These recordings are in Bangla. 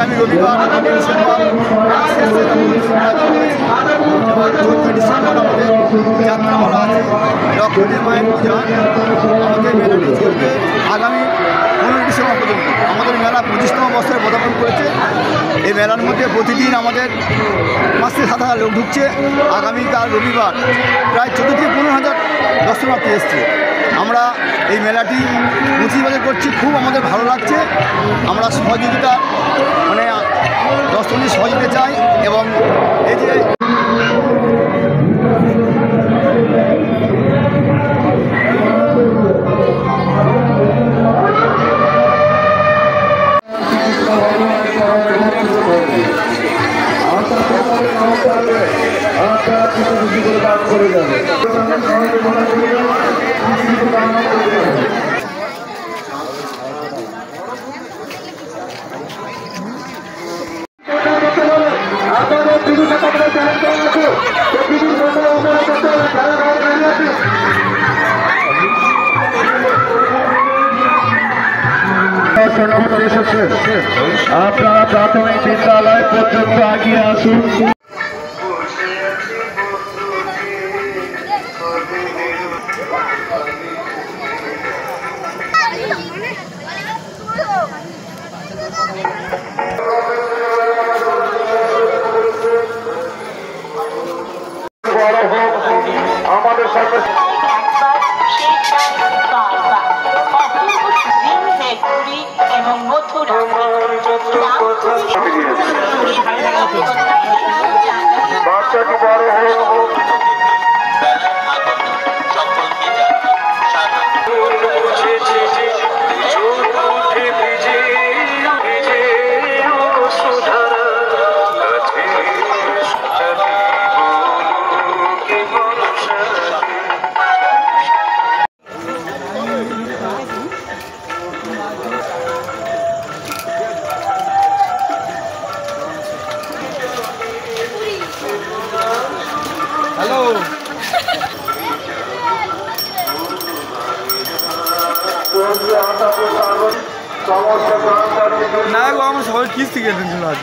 আগামী রবিবার ডিসেম্বর 14 ডিসেম্বর আমাদের যাত্রা বলা আছে রক্তদের মায়ের পূজা। আমাদের মেলাটি চলবে আগামী 15 ডিসেম্বর পর্যন্ত। আমাদের মেলা 25তম বছরে পদার্পণ করেছে। এই মেলার মধ্যে প্রতিদিন আমাদের 5 থেকে 7,000 লোক ঢুকছে। আগামীকাল রবিবার প্রায় 14 থেকে 15,000 দর্শনার্থী এসছে। আমরা এই মেলাটি মুচিবাজার করছি, খুব আমাদের ভালো লাগছে। আমরা সহযোগিতা মানে দর্শনীয় সহযোগিতা চাই এবং এই যে আপনারা প্রাথমিক বিদ্যালয় পর্যন্ত এগিয়ে আসুন। আমাদের সাথে এবং মথুরা বাচ্চাটি বড় হোক না গো, আমার সবাই কিস্তি কেটে ছিল আজ।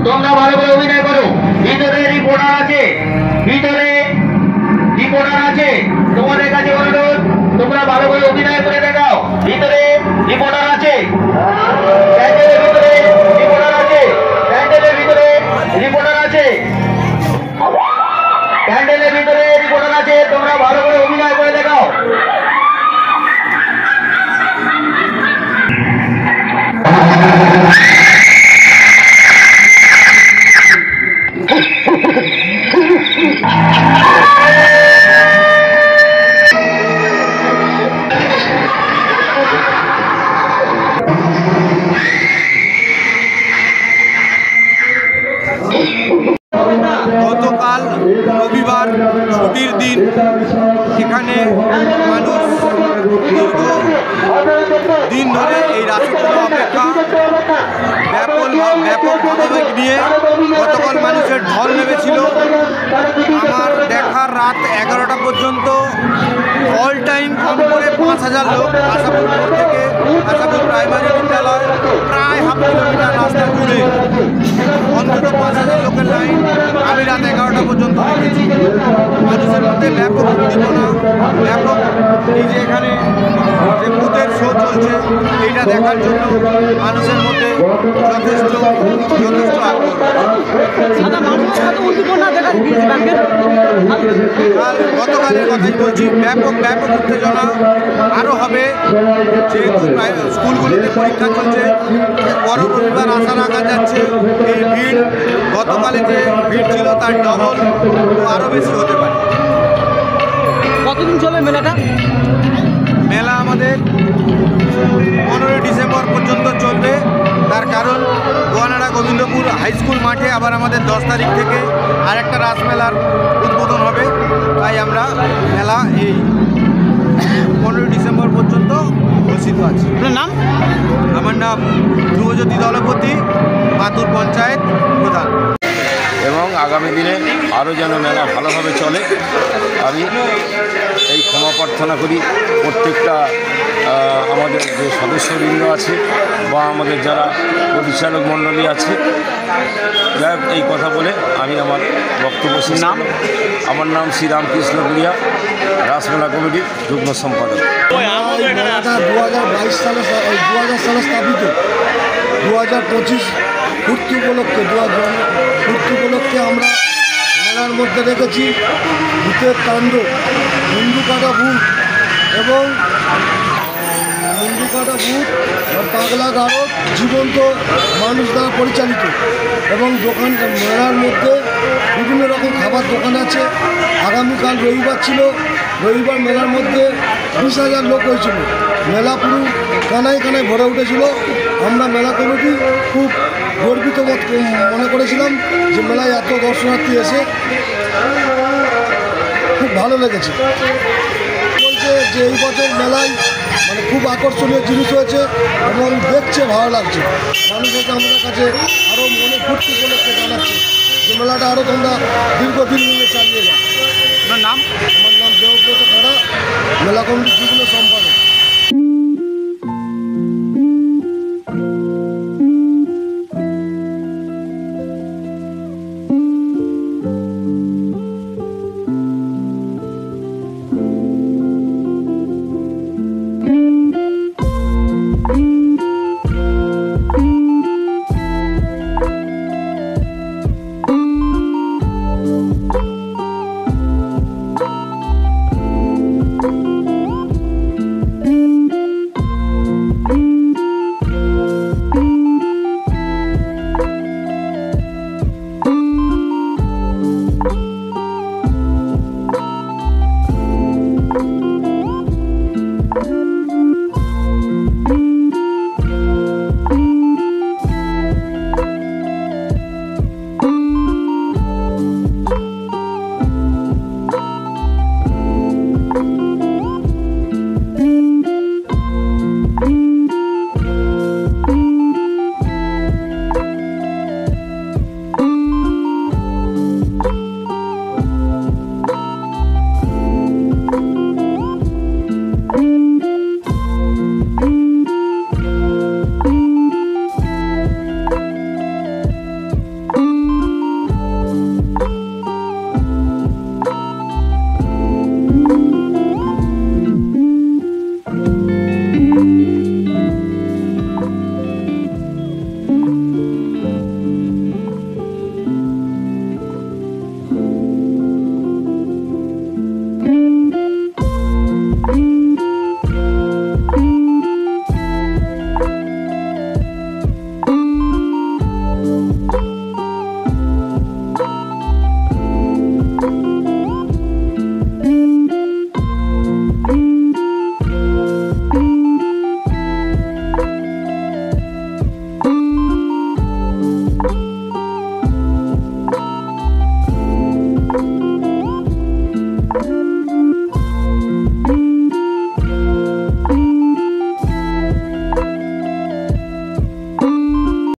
তোমরা ভালো করে অভিনয় করো। ভিতরে রিপোর্টার আছে, ভিতরে রিপোর্টার আছে, তোমাদের কাছে অনুরোধ তোমরা ভালো করে অভিনয় করে দেখাও। ভিতরে রিপোর্টার আছে, প্যান্ডেলের ভিতরে রিপোর্টার আছে, প্যান্ডেলের ভিতরে রিপোর্টার আছে, প্যান্ডেলের ভিতরে রিপোর্টার আছে, তোমরা ভালো করে অভিনয় করে দেখাও। গতকাল রবিবার ছুটির দিন, এখানে মানুষ দীর্ঘ দিন ধরে এই রাসের অপেক্ষা ব্যাপক ভাবাবেগ নিয়ে গতকাল মানুষের ঢল নেমেছিল। আমার দেখার রাত 11টা পর্যন্ত অল টাইম কম করে 5,000 লোক আশাপুর মোড় থেকে আশাপুর প্রাইমারি বিদ্যালয় প্রায় হাফ কিলোমিটার রাস্তা জুড়ে অন্তত 5,000 লোকের লাইন আমি রাত 11টা পর্যন্ত দেখেছি। মানুষের মধ্যে ব্যাপক উদ্দীপনা, ব্যাপক এই যে এখানে যে ভূতের শো চলছে এইটা দেখার জন্য মানুষের মধ্যে যথেষ্ট আগ্রহ। গতকালের কথাই বলছি, ব্যাপক উত্তেজনা আরও হবে, যেহেতু স্কুলগুলোতে পরীক্ষা চলছে, বড় রবিবার আশা রাখা যাচ্ছে এই ভিড় গতকালে যে ভিড় ছিল তার ডবল আরও বেশি হতে পারে। কতদিন চলে মেলাটা? মেলা আমাদের 15 ডিসেম্বর পর্যন্ত চলবে। তার কারণ গোয়ানাড়া গোবিন্দপুর হাই স্কুল মাঠে আবার আমাদের 10 তারিখ থেকে আরেকটা রাসমেলার উদ্বোধন হবে, তাই আমরা মেলা এই 15 ডিসেম্বর পর্যন্ত ঘোষিত আছি। আপনার নাম? আমার নাম ধ্রুবজ্যোতি দলপতি, মাতুর পঞ্চায়েত প্রধান। এবং আগামী দিনে আরও যেন মেলা ভালোভাবে চলে আমি এই ক্ষমা প্রার্থনা করি প্রত্যেকটা আমাদের যে সদস্যবৃন্দ আছে বা আমাদের যারা পরিচালক মণ্ডলী আছে, যাই হোক, এই কথা বলে আমি আমার বক্তব্য শেষ করলাম। আমার নাম শ্রীরামকৃষ্ণ গুড়িয়া, রাসমেলা কমিটির যুগ্ম সম্পাদক। মেলাটা 2022 সালে 2000 সালে স্থাপিত। 2025 পূর্তি উপলক্ষে আমরা মেলার মধ্যে রেখেছি ভূতের তাণ্ডব, মুন্ডু কাটা ভূত এবং পাগলা গারদ জীবন্ত মানুষ দ্বারা পরিচালিত। এবং মেলার মধ্যে বিভিন্ন রকম খাবার দোকান আছে। আগামীকাল রবিবার ছিল, রবিবার মেলার মধ্যে 20,000 লোক হয়েছিল। মেলা পুরো কানায় ভরে উঠেছিল। আমরা মেলা কমিটি খুব গর্বিত মনে করেছিলাম যে মেলায় এত দর্শনার্থী এসে খুব ভালো লেগেছে। বলছে যে এই বছর মেলায় খুব আকর্ষণীয় জিনিস হয়েছে এবং দেখছে ভালো লাগছে। মানুষকে আমাদের কাছে আরও মনে ফুর্তি উপলক্ষে জানাচ্ছে যে মেলাটা আরও তোমরা দীর্ঘদিন নিয়ে চালিয়ে যাও। আপনার নাম? আমার নাম দেবব্রত খাড়া, মেলা কমিটির যুগ্ম